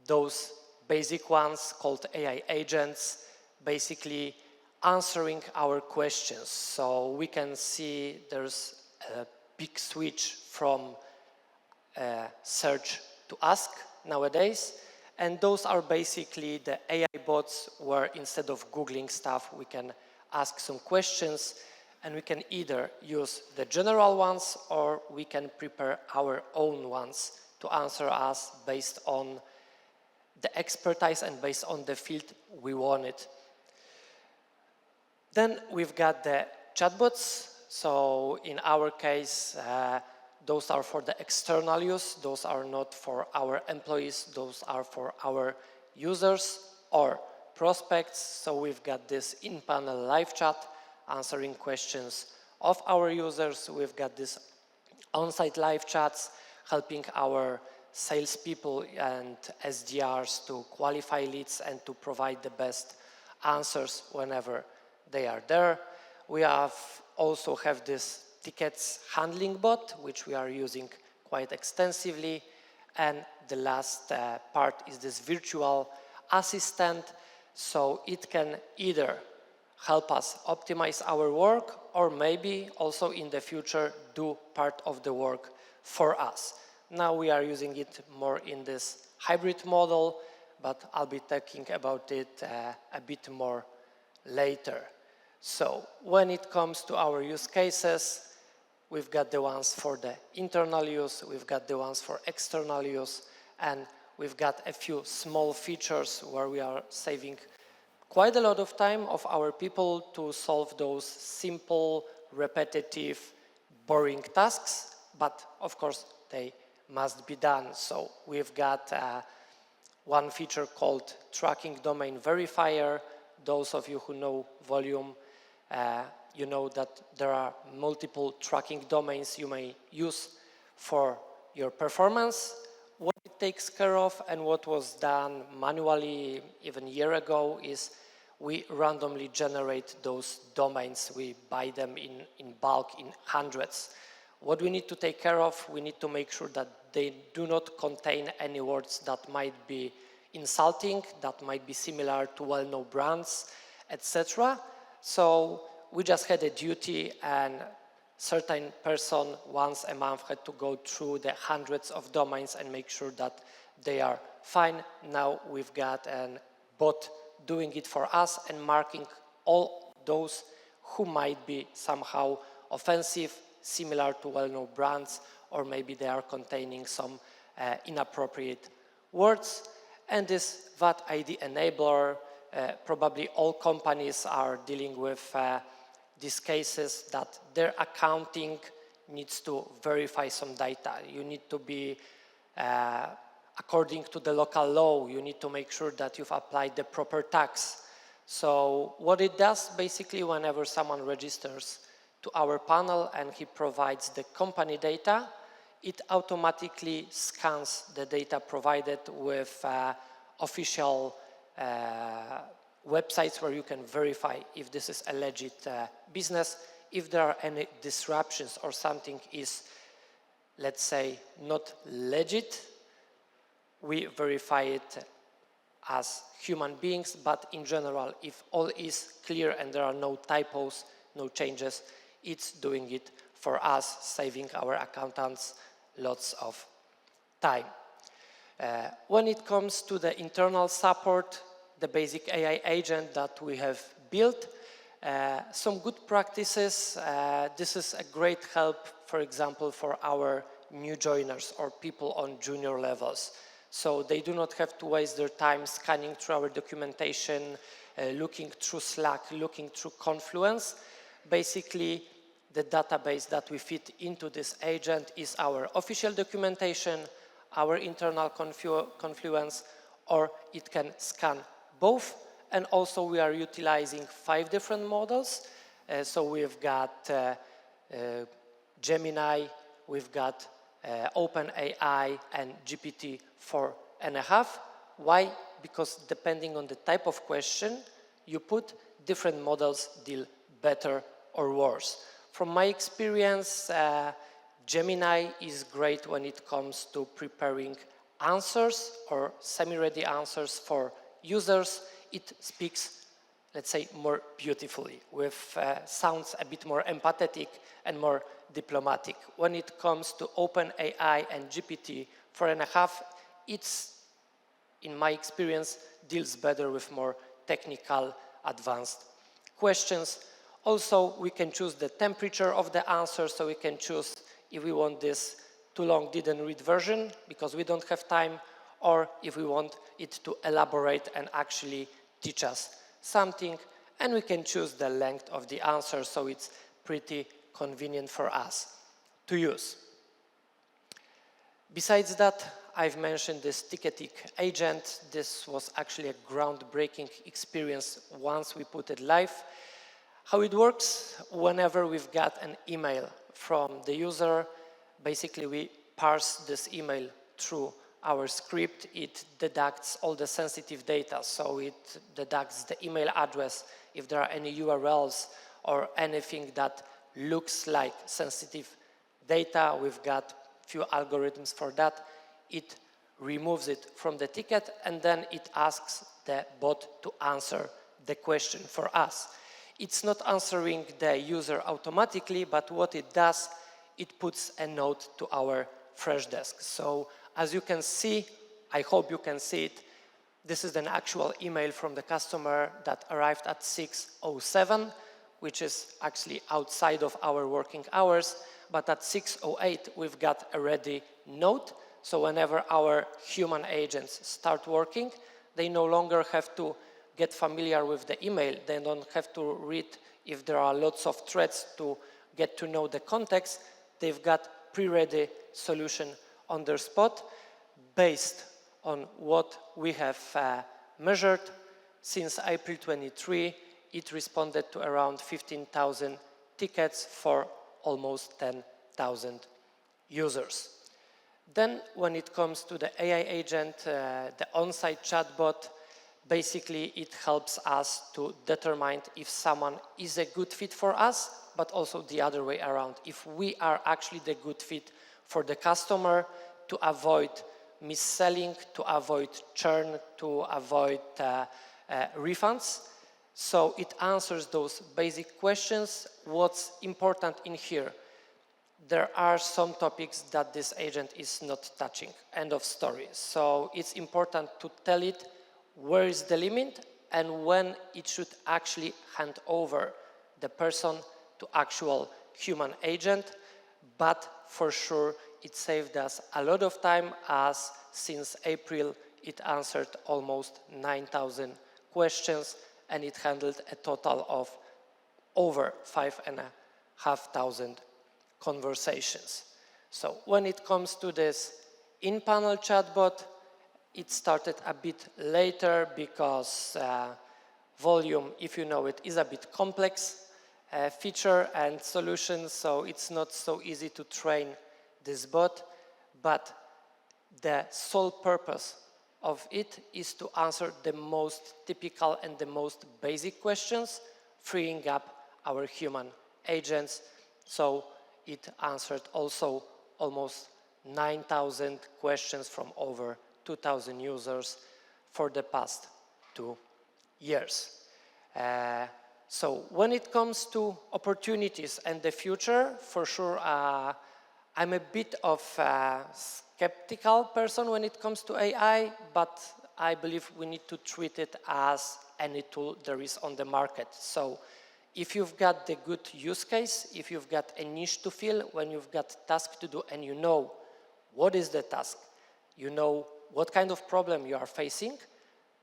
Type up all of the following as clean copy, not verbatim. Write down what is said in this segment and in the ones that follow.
those basic ones called AI agents, basically answering our questions. So we can see there's a big switch from search to ask nowadays. And those are basically the AI bots where instead of Googling stuff, we can ask some questions, and we can either use the general ones or we can prepare our own ones to answer us based on the expertise and based on the field we want it. Then we've got the chatbots. So in our case, those are for the external use. Those are not for our employees. Those are for our users or prospects. So we've got this in-panel live chat answering questions of our users. We've got this on-site live chats helping our salespeople and SDRs to qualify leads and to provide the best answers whenever they are there. We also have this tickets handling bot, which we are using quite extensively. And the last part is this virtual assistant. So it can either help us optimize our work or maybe also in the future do part of the work for us. Now we are using it more in this hybrid model, but I'll be talking about it a bit more later. So when it comes to our use cases, we've got the ones for the internal use, we've got the ones for external use, and we've got a few small features where we are saving quite a lot of time of our people to solve those simple, repetitive, boring tasks, but of course they must be done. So we've got one feature called Tracking Domain Verifier. Those of you who know Voluum, you know that there are multiple tracking domains you may use for your performance. What it takes care of and what was done manually even a year ago is we randomly generate those domains. We buy them in bulk in hundreds. What we need to take care of, we need to make sure that they do not contain any words that might be insulting, that might be similar to well-known brands, etc. So we just had a duty, and certain person once a month had to go through the hundreds of domains and make sure that they are fine. Now we've got a bot doing it for us and marking all those who might be somehow offensive, similar to well-known brands, or maybe they are containing some inappropriate words. And this VAT ID enabler, probably all companies are dealing with these cases that their accounting needs to verify some data. You need to be, according to the local law, you need to make sure that you've applied the proper tax. So what it does, basically, whenever someone registers to our panel and he provides the company data, it automatically scans the data provided with official websites where you can verify if this is a legit business. If there are any disruptions or something is, let's say, not legit, we verify it as human beings, but in general, if all is clear and there are no typos, no changes, it's doing it for us, saving our accountants lots of time. When it comes to the internal support, the basic AI agent that we have built, some good practices. This is a great help, for example, for our new joiners or people on junior levels. So they do not have to waste their time scanning through our documentation, looking through Slack, looking through Confluence. Basically, the database that we fit into this agent is our official documentation, our internal Confluence, or it can scan both. And also we are utilizing 5 different models. So we've got Gemini, we've got OpenAI and GPT-4.5. Why? Because depending on the type of question you put, different models deal better or worse. From my experience, Gemini is great when it comes to preparing answers or semi-ready answers for users, it speaks, let's say, more beautifully, with sounds a bit more empathetic and more diplomatic. When it comes to OpenAI and GPT-4.5, it's, in my experience, deals better with more technical, advanced questions. Also, we can choose the temperature of the answer, so we can choose if we want this too long didn't read version because we don't have time, or if we want it to elaborate and actually teach us something, and we can choose the length of the answer, so it's pretty convenient for us to use. Besides that, I've mentioned this ticketing agent. This was actually a groundbreaking experience once we put it live. How it works, whenever we've got an email from the user, basically we parse this email through our script. It deducts all the sensitive data, so it deducts the email address, if there are any URLs or anything that looks like sensitive data. We've got few algorithms for that. It removes it from the ticket, and then it asks the bot to answer the question for us. It's not answering the user automatically, but what it does, it puts a note to our fresh desk. So as you can see, I hope you can see it, this is an actual email from the customer that arrived at 6:07, which is actually outside of our working hours, but at 6:08 we've got a ready note. So whenever our human agents start working, they no longer have to get familiar with the email. They don't have to read if there are lots of threads to get to know the context. They've got pre-ready solution on their spot based on what we have measured. Since April 23, it responded to around 15,000 tickets for almost 10,000 users. Then when it comes to the AI agent, the on-site chatbot, basically it helps us to determine if someone is a good fit for us, but also the other way around, if we are actually the good fit for the customer, to avoid mis-selling, to avoid churn, to avoid refunds. So it answers those basic questions. What's important in here? There are some topics that this agent is not touching, end of story. So it's important to tell it where is the limit and when it should actually hand over the person to actual human agent. But for sure, it saved us a lot of time, as since April, it answered almost 9,000 questions and it handled a total of over 5,500 conversations. So when it comes to this in-panel chatbot, it started a bit later because Volume, if you know it, is a bit complex feature and solution, so it's not so easy to train this bot, but the sole purpose of it is to answer the most typical and the most basic questions, freeing up our human agents. So it answered also almost 9,000 questions from over 2,000 users for the past 2 years. So when it comes to opportunities and the future, for sure, I'm a bit of a skeptical person when it comes to AI, but I believe we need to treat it as any tool there is on the market. So if you've got the good use case, if you've got a niche to fill, when you've got task to do and you know what is the task, you know what kind of problem you are facing,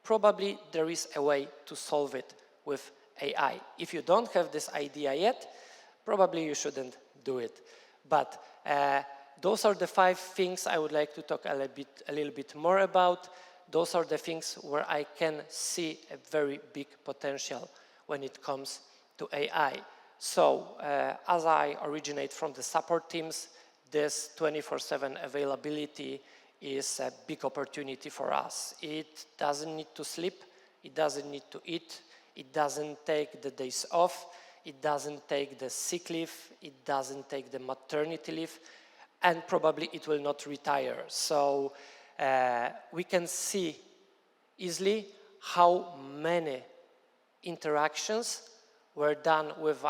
probably there is a way to solve it with AI. If you don't have this idea yet, probably you shouldn't do it. But those are the 5 things I would like to talk a little bit more about. Those are the things where I can see a very big potential when it comes to AI. So as I originate from the support teams, this 24/7 availability is a big opportunity for us. It doesn't need to sleep, it doesn't need to eat, it doesn't take the days off, it doesn't take the sick leave, it doesn't take the maternity leave, and probably it will not retire. So we can see easily how many interactions were done with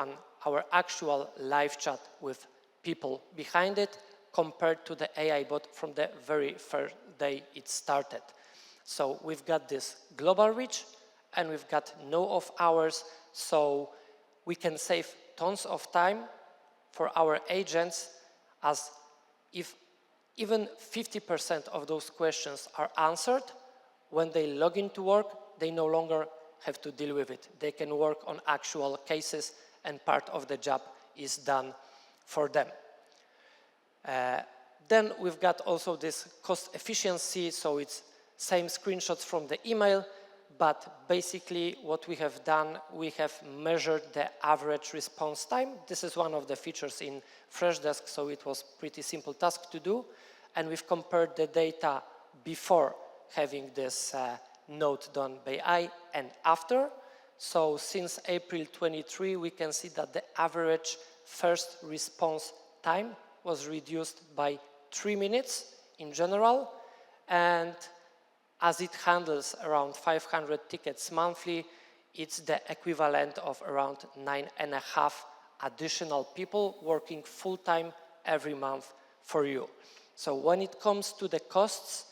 our actual live chat with people behind it compared to the AI bot from the very first day it started. So we've got this global reach and we've got no off hours, so we can save tons of time for our agents, as if even 50% of those questions are answered, when they log into work, they no longer have to deal with it. They can work on actual cases and part of the job is done for them. Then we've got also this cost efficiency, so it's same screenshots from the email, but basically what we have done, we have measured the average response time. This is one of the features in Freshdesk, so it was pretty simple task to do. And we've compared the data before having this node done by AI and after. So since April 23, we can see that the average first response time was reduced by 3 minutes in general. And as it handles around 500 tickets monthly, it's the equivalent of around 9.5 additional people working full-time every month for you. So when it comes to the costs,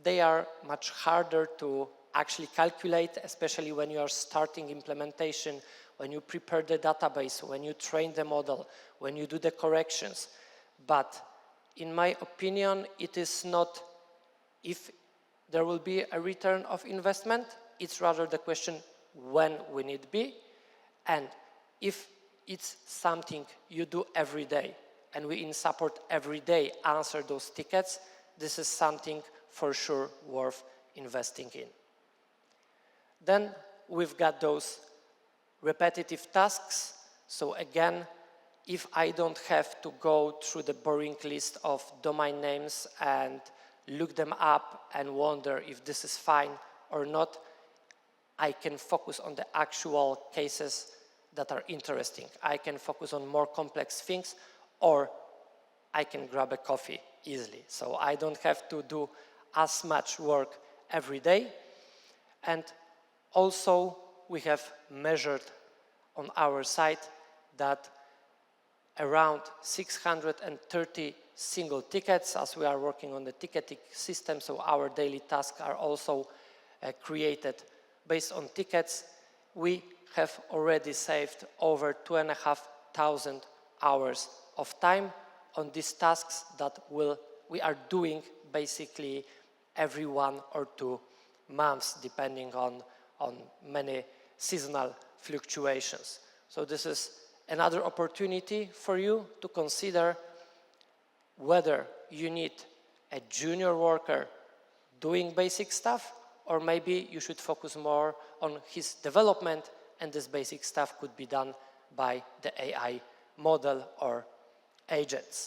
they are much harder to actually calculate, especially when you are starting implementation, when you prepare the database, when you train the model, when you do the corrections. But in my opinion, it is not if there will be a return of investment, it's rather the question when will it be, and if it's something you do every day, and we in support every day answer those tickets, this is something for sure worth investing in. Then we've got those repetitive tasks. So again, if I don't have to go through the boring list of domain names and look them up and wonder if this is fine or not, I can focus on the actual cases that are interesting. I can focus on more complex things, or I can grab a coffee easily. So I don't have to do as much work every day. And also we have measured on our site that around 630 single tickets, as we are working on the ticketing system, so our daily tasks are also created based on tickets. We have already saved over 2,500 hours of time on these tasks that we are doing basically every 1 or 2 months, depending on many seasonal fluctuations. So this is another opportunity for you to consider whether you need a junior worker doing basic stuff, or maybe you should focus more on his development, and this basic stuff could be done by the AI model or agents.